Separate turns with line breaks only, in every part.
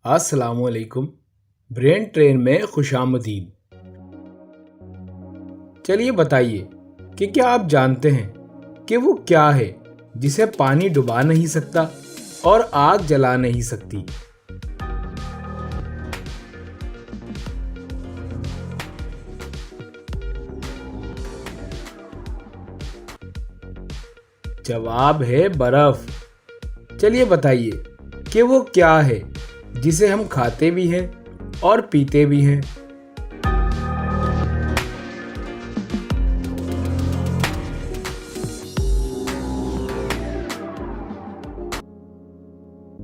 अस्सलामुअलैकुम। Brain train में खुशामदीद। चलिए बताइए कि क्या आप जानते हैं कि वो क्या है जिसे पानी डुबा नहीं सकता और आग जला नहीं सकती। जवाब है बर्फ। चलिए बताइए कि वो क्या है जिसे हम खाते भी हैं और पीते भी हैं।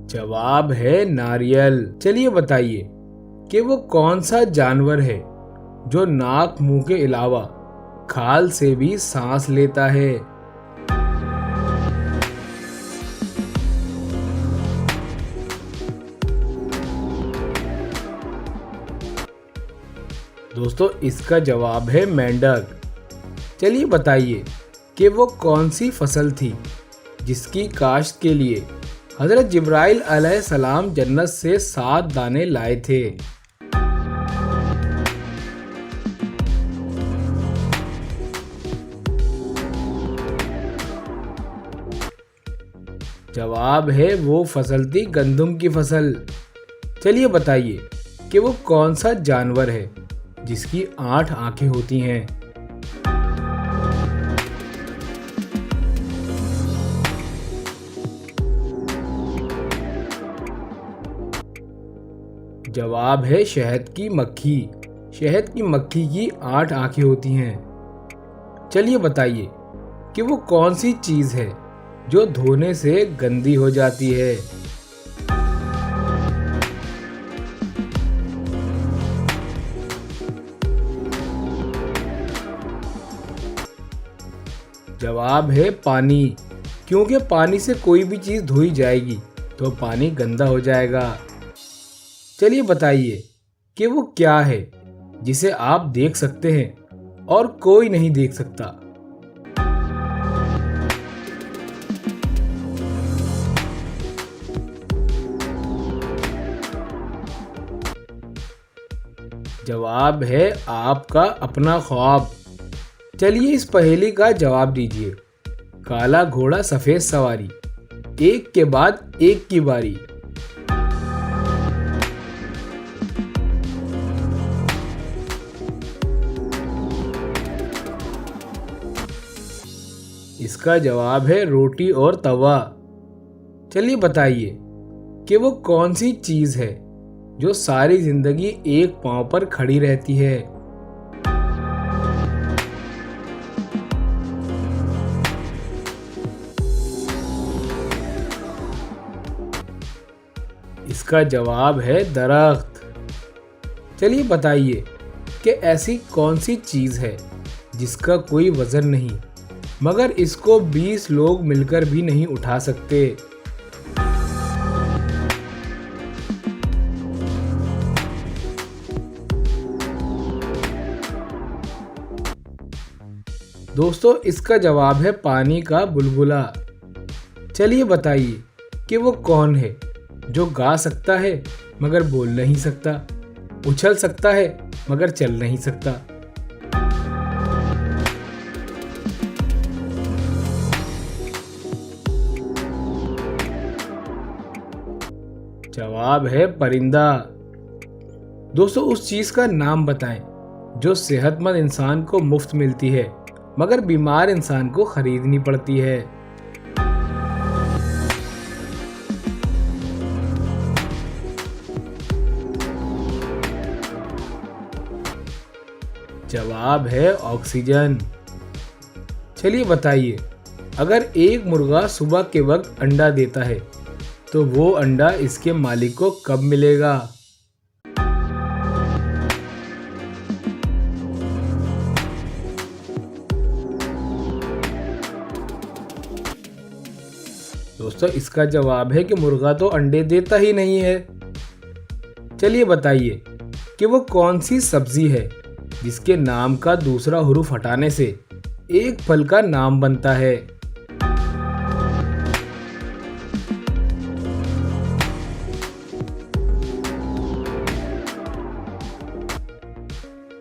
जवाब है नारियल। चलिए बताइए कि वो कौन सा जानवर है जो नाक मुंह के अलावा खाल से भी सांस लेता है। दोस्तों इसका जवाब है मेंढक। चलिए बताइए कि वो कौन सी फसल थी जिसकी काश्त के लिए हजरत जिब्राइल अलैहिस्सलाम जन्नत से 7 दाने लाए थे। जवाब है वो फसल थी गंदम की फसल। चलिए बताइए कि वो कौन सा जानवर है जिसकी 8 आंखें होती हैं। जवाब है शहद की मक्खी। शहद की मक्खी की 8 आंखें होती हैं। चलिए बताइए कि वो कौन सी चीज है जो धोने से गंदी हो जाती है। जवाब है पानी, क्योंकि पानी से कोई भी चीज़ धोई जाएगी तो पानी गंदा हो जाएगा। चलिए बताइए कि वो क्या है जिसे आप देख सकते हैं और कोई नहीं देख सकता। जवाब है आपका अपना ख्वाब। चलिए इस पहेली का जवाब दीजिए। काला घोड़ा सफेद सवारी, एक के बाद एक की बारी। इसका जवाब है रोटी और तवा। चलिए बताइए कि वो कौन सी चीज है जो सारी जिंदगी एक पांव पर खड़ी रहती है। इसका जवाब है दरख्त। चलिए बताइए कि ऐसी कौन सी चीज है जिसका कोई वजन नहीं मगर इसको 20 लोग मिलकर भी नहीं उठा सकते। दोस्तों इसका जवाब है पानी का बुलबुला। चलिए बताइए कि वो कौन है जो गा सकता है मगर बोल नहीं सकता, उछल सकता है मगर चल नहीं सकता। जवाब है परिंदा। दोस्तों उस चीज का नाम बताएं जो सेहतमंद इंसान को मुफ्त मिलती है मगर बीमार इंसान को खरीदनी पड़ती है। जवाब है ऑक्सीजन। चलिए बताइए अगर एक मुर्गा सुबह के वक्त अंडा देता है तो वो अंडा इसके मालिक को कब मिलेगा। दोस्तों इसका जवाब है कि मुर्गा तो अंडे देता ही नहीं है। चलिए बताइए कि वो कौन सी सब्जी है जिसके नाम का दूसरा हुरूफ हटाने से एक फल का नाम बनता है।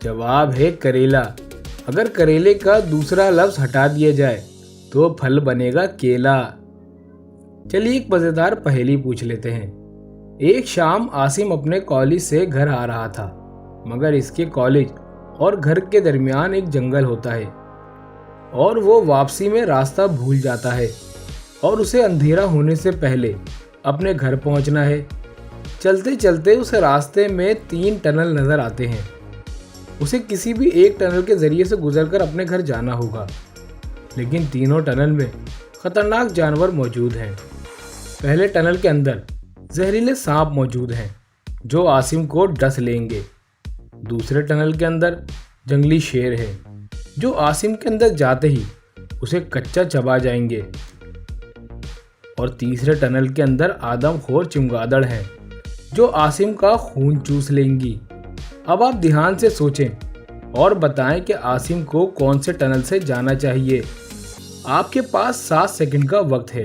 जवाब है करेला। अगर करेले का दूसरा लफ्ज हटा दिया जाए तो फल बनेगा केला। चलिए एक मजेदार पहेली पूछ लेते हैं। एक शाम आसिम अपने कॉलेज से घर आ रहा था, मगर इसके कॉलेज और घर के दरमियान एक जंगल होता है और वो वापसी में रास्ता भूल जाता है और उसे अंधेरा होने से पहले अपने घर पहुंचना है। चलते चलते उसे रास्ते में 3 टनल नजर आते हैं। उसे किसी भी एक टनल के जरिए से गुजरकर अपने घर जाना होगा, लेकिन तीनों टनल में खतरनाक जानवर मौजूद हैं। पहले टनल के अंदर जहरीले सांप मौजूद हैं जो आसिम को डस लेंगे। दूसरे टनल के अंदर जंगली शेर है जो आसिम के अंदर जाते ही उसे कच्चा चबा जाएंगे। और तीसरे टनल के अंदर आदमखोर चमगादड़ है जो आसिम का खून चूस लेंगी। अब आप ध्यान से सोचें और बताएं कि आसिम को कौन से टनल से जाना चाहिए। आपके पास 7 सेकंड का वक्त है।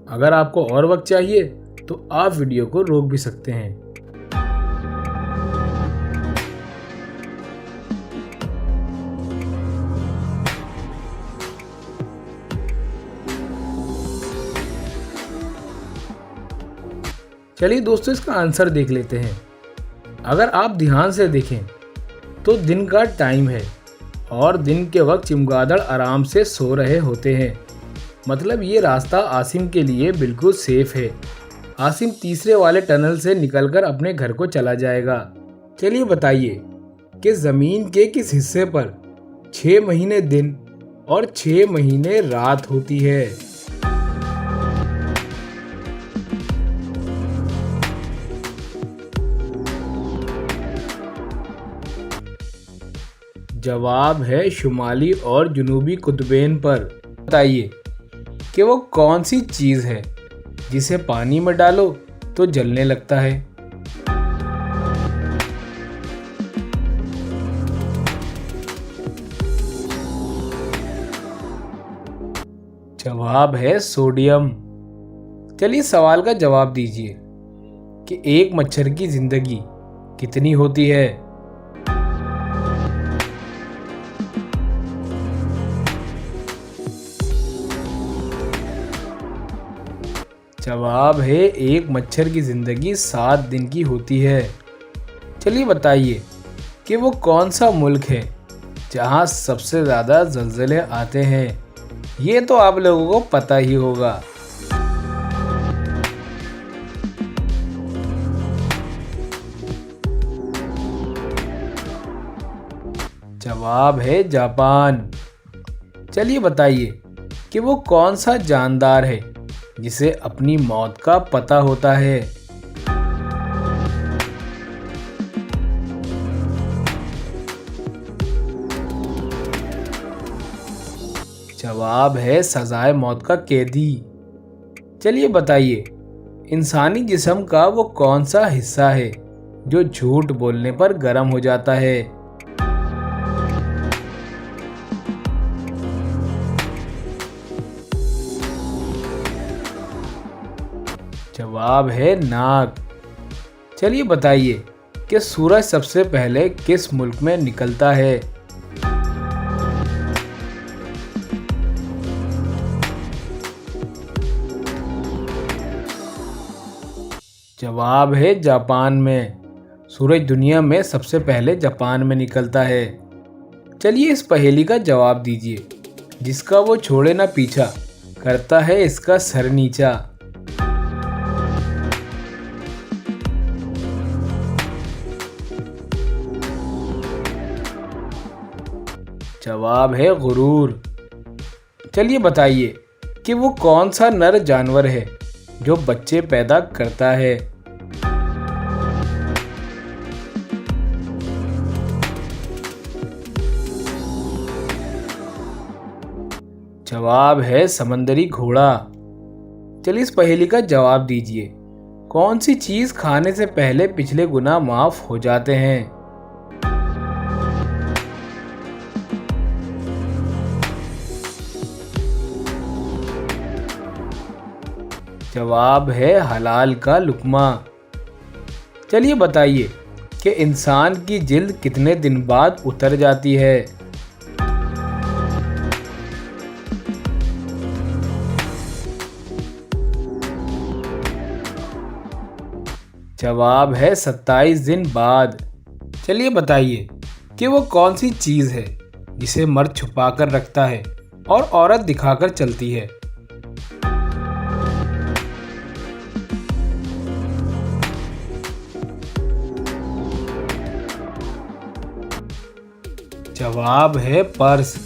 अगर आपको और वक्त चाहिए तो आप वीडियो को रोक भी सकते हैं। चलिए दोस्तों इसका आंसर देख लेते हैं। अगर आप ध्यान से देखें तो दिन का टाइम है और दिन के वक्त चमगादड़ आराम से सो रहे होते हैं। मतलब ये रास्ता आसिम के लिए बिल्कुल सेफ है। आसिम तीसरे वाले टनल से निकलकर अपने घर को चला जाएगा। चलिए बताइए कि ज़मीन के किस हिस्से पर 6 महीने दिन और 6 महीने रात होती है। जवाब है शुमाली और जनूबी कुतुबेन पर। बताइए कि वो कौन सी चीज़ है जिसे पानी में डालो तो जलने लगता है। जवाब है सोडियम। चलिए सवाल का जवाब दीजिए कि एक मच्छर की जिंदगी कितनी होती है। जवाब है एक मच्छर की ज़िंदगी 7 दिन की होती है। चलिए बताइए कि वो कौन सा मुल्क है जहां सबसे ज़्यादा ज़लज़ले आते हैं। ये तो आप लोगों को पता ही होगा। जवाब है जापान। चलिए बताइए कि वो कौन सा जानदार है जिसे अपनी मौत का पता होता है। जवाब है सजाए मौत का कैदी। चलिए बताइए इंसानी जिस्म का वो कौन सा हिस्सा है जो झूठ बोलने पर गर्म हो जाता है। जवाब है नाक। चलिए बताइए कि सूरज सबसे पहले किस मुल्क में निकलता है। जवाब है जापान में। सूरज दुनिया में सबसे पहले जापान में निकलता है। चलिए इस पहेली का जवाब दीजिए। जिसका वो छोड़े ना पीछा, करता है इसका सर नीचा। जवाब है गुरूर। चलिए बताइए कि वो कौन सा नर जानवर है जो बच्चे पैदा करता है। जवाब है समंदरी घोड़ा। चलिए इस पहेली का जवाब दीजिए। कौन सी चीज खाने से पहले पिछले गुनाह माफ हो जाते हैं। जवाब है हलाल का लुक्मा। चलिए बताइए कि इंसान की जिल्द कितने दिन बाद उतर जाती है? जवाब है 27 दिन बाद। चलिए बताइए कि वो कौन सी चीज़ है जिसे मर्द छुपा कर रखता है और औरत दिखाकर चलती है? जवाब है पर्स।